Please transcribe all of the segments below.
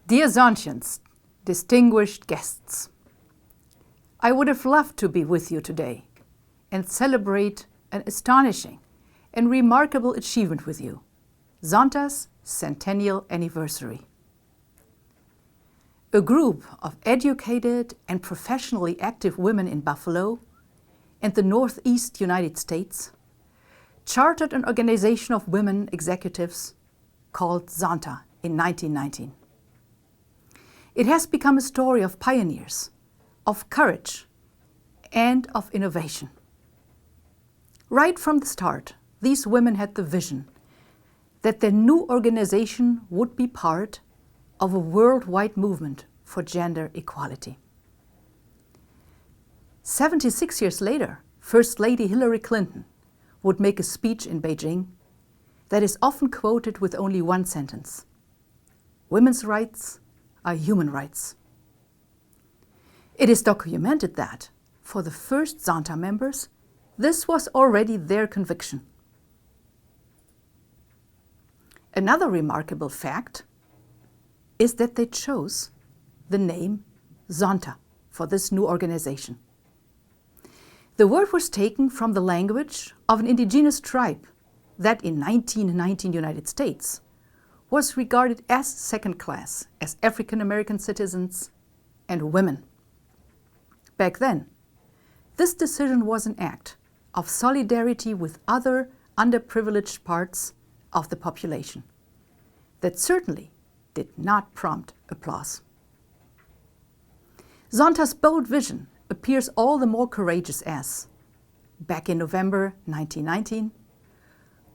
Dear Zontians, distinguished guests, I would have loved to be with you today and celebrate an astonishing and remarkable achievement with you, Zonta's Centennial anniversary. A group of educated and professionally active women in Buffalo and the Northeast United States chartered an organization of women executives called Zonta in 1919. It has become a story of pioneers, of courage, and of innovation. Right from the start, these women had the vision that their new organization would be part of a worldwide movement for gender equality. 76 years later, First Lady Hillary Clinton would make a speech in Beijing that is often quoted with only one sentence: "Women's rights are human rights." It is documented that, for the first Zonta members, this was already their conviction. Another remarkable fact is that they chose the name Zonta for this new organization. The word was taken from the language of an indigenous tribe that in 1919 United States was regarded as second class as African American citizens and women. Back then, this decision was an act of solidarity with other underprivileged parts of the population that certainly did not prompt applause. Zonta's bold vision appears all the more courageous as, back in November 1919,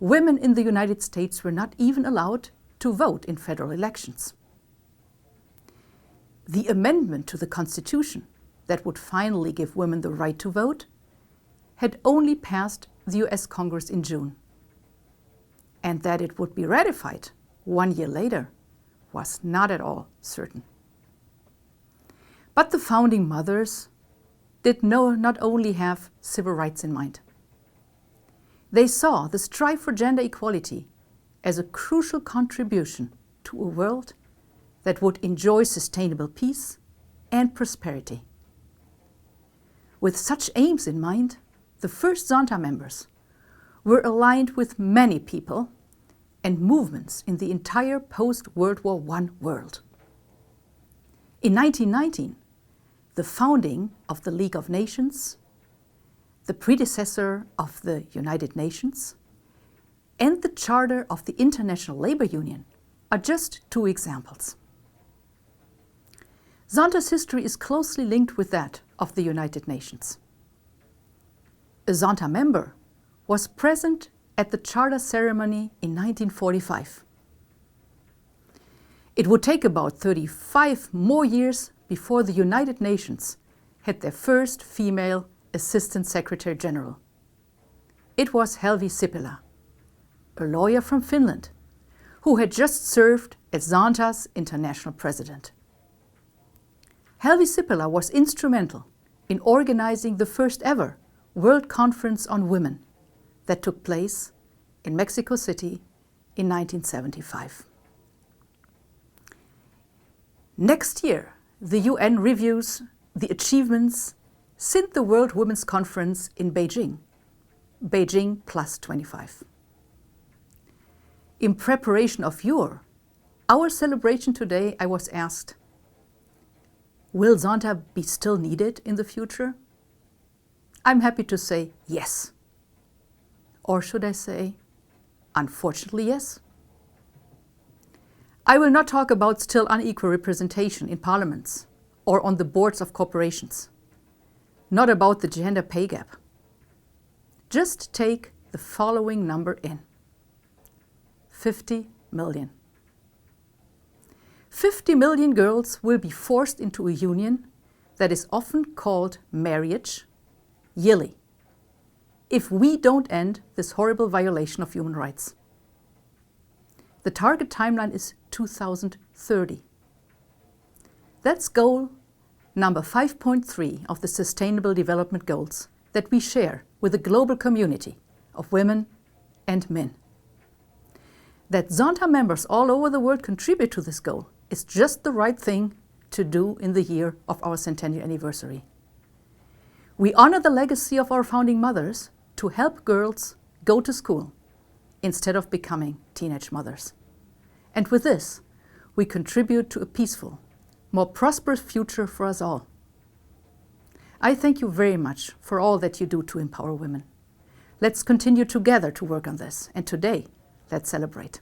women in the United States were not even allowed to vote in federal elections. The amendment to the Constitution that would finally give women the right to vote had only passed the US Congress in June. And that it would be ratified 1 year later was not at all certain. But the founding mothers did not only have civil rights in mind. They saw the strive for gender equality as a crucial contribution to a world that would enjoy sustainable peace and prosperity. With such aims in mind, the first Zonta members were aligned with many people and movements in the entire post-World War I world. In 1919, the founding of the League of Nations, the predecessor of the United Nations, and the Charter of the International Labor Union are just two examples. Zonta's history is closely linked with that of the United Nations. A Zonta member was present at the charter ceremony in 1945. It would take about 35 more years before the United Nations had their first female Assistant Secretary General. It was Helvi Sipilä, a lawyer from Finland, who had just served as Zonta's international president. Helvi Sipilä was instrumental in organizing the first ever World Conference on Women that took place in Mexico City in 1975. Next year, the UN reviews the achievements since the World Women's Conference in Beijing, Beijing Plus 25. In preparation of our celebration today, I was asked, will Zonta be still needed in the future? I'm happy to say yes. Or should I say, unfortunately, yes? I will not talk about still unequal representation in parliaments or on the boards of corporations, not about the gender pay gap. Just take the following number in: 50 million. 50 million girls will be forced into a union that is often called marriage yearly, if we don't end this horrible violation of human rights. The target timeline is 2030. That's goal number 5.3 of the Sustainable Development Goals that we share with the global community of women and men. That Zonta members all over the world contribute to this goal is just the right thing to do in the year of our centennial anniversary. We honor the legacy of our founding mothers to help girls go to school instead of becoming teenage mothers. And with this, we contribute to a peaceful, more prosperous future for us all. I thank you very much for all that you do to empower women. Let's continue together to work on this, and today, let's celebrate.